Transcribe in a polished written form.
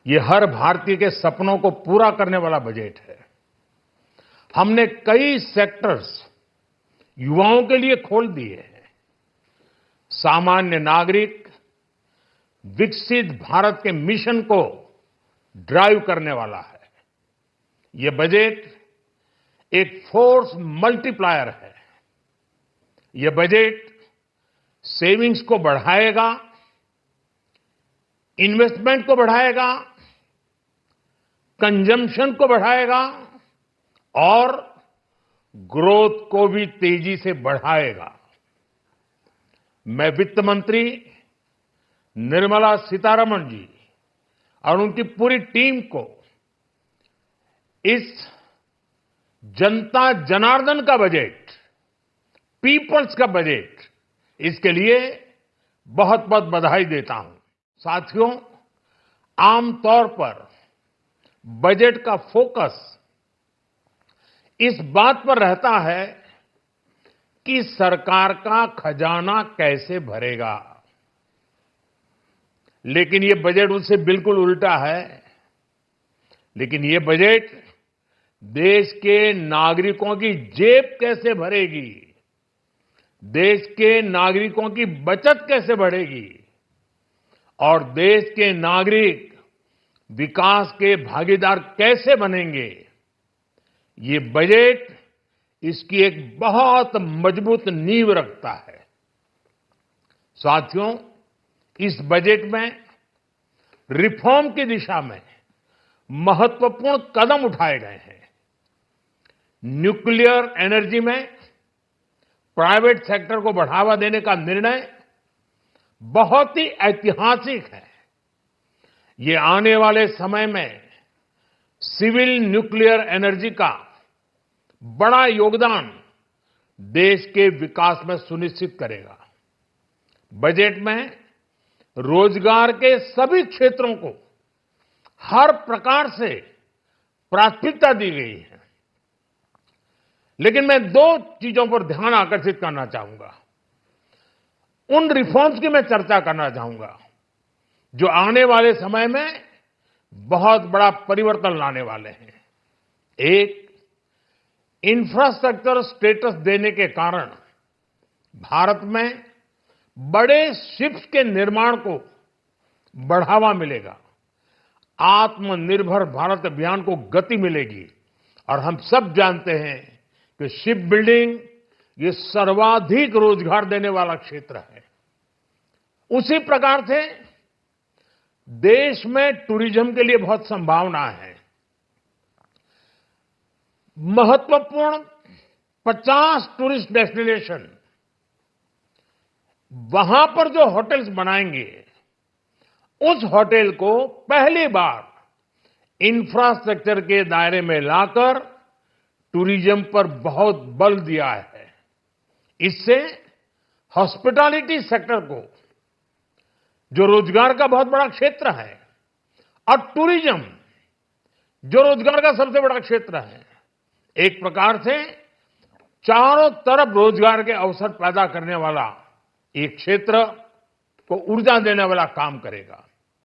ये हर भारतीय के सपनों को पूरा करने वाला बजट है। हमने कई सेक्टर्स युवाओं के लिए खोल दिए हैं। सामान्य नागरिक विकसित भारत के मिशन को ड्राइव करने वाला है। ये बजट एक फोर्स मल्टीप्लायर है। ये बजट सेविंग्स को बढ़ाएगा, इन्वेस्टमेंट को बढ़ाएगा, कंजम्पशन को बढ़ाएगा और ग्रोथ को भी तेजी से बढ़ाएगा। मैं वित्त मंत्री निर्मला सीतारमण जी और उनकी पूरी टीम को इस जनता जनार्दन का बजट, पीपल्स का बजट, इसके लिए बहुत बहुत बधाई देता हूं। साथियों, आमतौर पर बजट का फोकस इस बात पर रहता है कि सरकार का खजाना कैसे भरेगा, लेकिन ये बजट उससे बिल्कुल उल्टा है। लेकिन ये बजट देश के नागरिकों की जेब कैसे भरेगी, देश के नागरिकों की बचत कैसे बढ़ेगी और देश के नागरिक विकास के भागीदार कैसे बनेंगे, ये बजट इसकी एक बहुत मजबूत नींव रखता है। साथियों, इस बजट में रिफॉर्म की दिशा में महत्वपूर्ण कदम उठाए गए हैं। न्यूक्लियर एनर्जी में प्राइवेट सेक्टर को बढ़ावा देने का निर्णय बहुत ही ऐतिहासिक है। ये आने वाले समय में सिविल न्यूक्लियर एनर्जी का बड़ा योगदान देश के विकास में सुनिश्चित करेगा। बजट में रोजगार के सभी क्षेत्रों को हर प्रकार से प्राथमिकता दी गई है। लेकिन मैं दो चीजों पर ध्यान आकर्षित करना चाहूंगा। उन रिफॉर्म्स की मैं चर्चा करना चाहूंगा जो आने वाले समय में बहुत बड़ा परिवर्तन लाने वाले हैं। एक, इंफ्रास्ट्रक्चर स्टेटस देने के कारण भारत में बड़े शिप्स के निर्माण को बढ़ावा मिलेगा, आत्मनिर्भर भारत अभियान को गति मिलेगी। और हम सब जानते हैं कि शिप बिल्डिंग ये सर्वाधिक रोजगार देने वाला क्षेत्र है। उसी प्रकार से देश में टूरिज्म के लिए बहुत संभावना है। महत्वपूर्ण 50 टूरिस्ट डेस्टिनेशन, वहां पर जो होटल्स बनाएंगे, उस होटल को पहली बार इंफ्रास्ट्रक्चर के दायरे में लाकर टूरिज्म पर बहुत बल दिया है। इससे हॉस्पिटैलिटी सेक्टर को, जो रोजगार का बहुत बड़ा क्षेत्र है, और टूरिज्म जो रोजगार का सबसे बड़ा क्षेत्र है, एक प्रकार से चारों तरफ रोजगार के अवसर पैदा करने वाला एक क्षेत्र को ऊर्जा देने वाला काम करेगा।